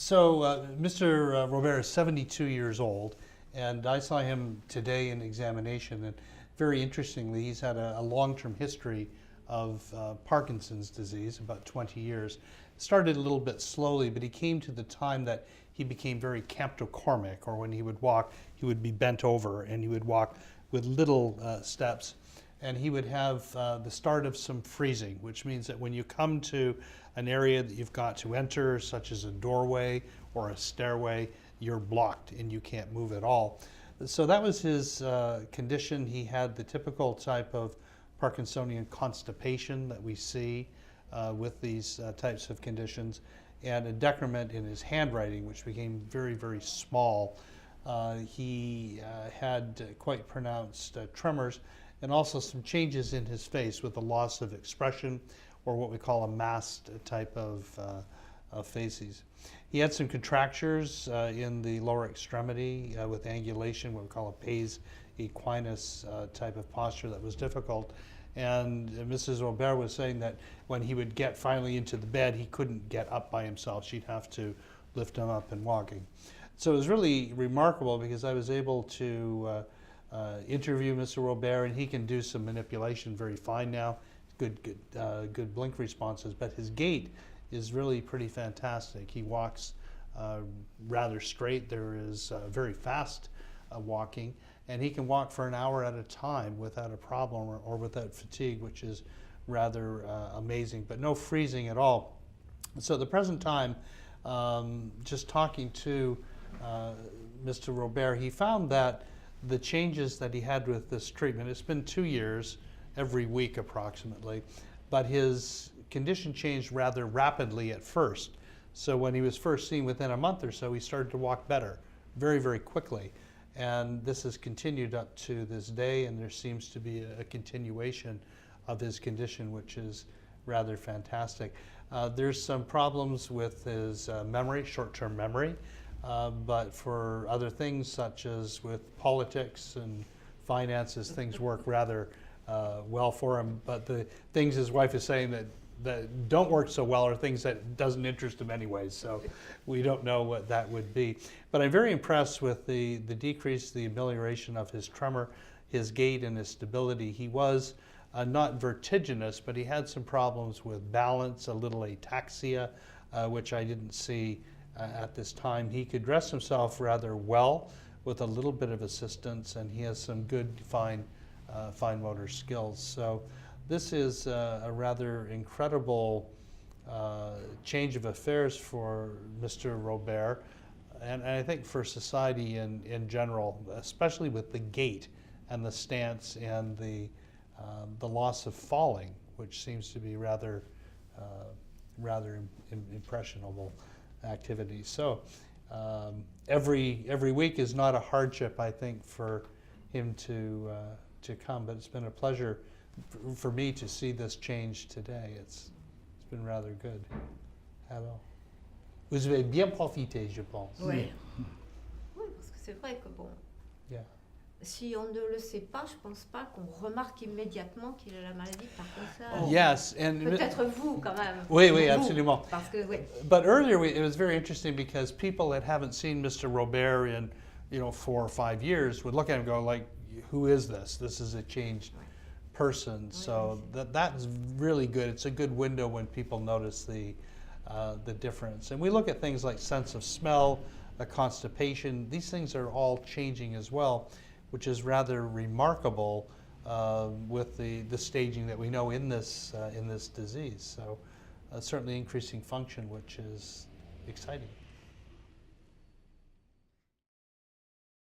So Mr. Robert is 72 years old, and I saw him today in examination, and very interestingly, he's had a long-term history of Parkinson's disease, about 20 years. Started a little bit slowly, but he came to the time that he became very camptocormic, or when he would walk, he would be bent over, and he would walk with little steps. And he would have the start of some freezing, which means that when you come to an area that you've got to enter, such as a doorway or a stairway, you're blocked and you can't move at all. So that was his condition. He had the typical type of Parkinsonian constipation that we see with these types of conditions, and a decrement in his handwriting, which became very, very small. He had quite pronounced tremors, and also some changes in his face with a loss of expression, or what we call a masked type of facies. He had some contractures in the lower extremity with angulation, what we call a pes equinus type of posture that was difficult. And Mrs. Robert was saying that when he would get finally into the bed, he couldn't get up by himself. She'd have to lift him up and walking. So it was really remarkable because I was able to interview Mr. Robert, and he can do some manipulation very fine now. Good blink responses, but his gait is really pretty fantastic. He walks rather straight. There is very fast walking, and he can walk for an hour at a time without a problem or without fatigue, which is rather amazing, but no freezing at all. So at the present time, just talking to Mr. Robert, he found that the changes that he had with this treatment, it's been 2 years, every week approximately, but his condition changed rather rapidly at first. So when he was first seen, within a month or so, he started to walk better, very, very quickly. And this has continued up to this day, and there seems to be a continuation of his condition, which is rather fantastic. There's some problems with his memory, short-term memory, but for other things, such as with politics and finances, things work rather well for him. But the things his wife is saying that don't work so well are things that doesn't interest him anyways, so we don't know what that would be. But I'm very impressed with the decrease, the amelioration of his tremor, his gait, and his stability. He was not vertiginous, but he had some problems with balance, a little ataxia, which I didn't see at this time. He could dress himself rather well with a little bit of assistance, and he has some good fine motor skills. So this is a rather incredible change of affairs for Mr. Robert, and I think for society in general, especially with the gait and the stance and the loss of falling, which seems to be rather impressionable activity. So every week is not a hardship, I think, for him to come, but it's been a pleasure for me to see this change today. It's been rather good. Alors, vous avez bien profité, je pense. Oui. Oui, parce que c'est vrai que bon, Yeah. si on ne le sait pas, je pense pas qu'on remarque immédiatement qu'il a la maladie de Parkinson. Yes, and Peut-être vous quand même. Oui, oui, Vous, absolument. Parce que oui. But earlier, it was very interesting because people that haven't seen Mr. Robert in 4 or 5 years would look at him and go like, "Who is this? This is a changed person." So that's really good. It's a good window when people notice the difference. And we look at things like sense of smell, constipation. These things are all changing as well, which is rather remarkable with the staging that we know in this disease. So certainly increasing function, which is exciting.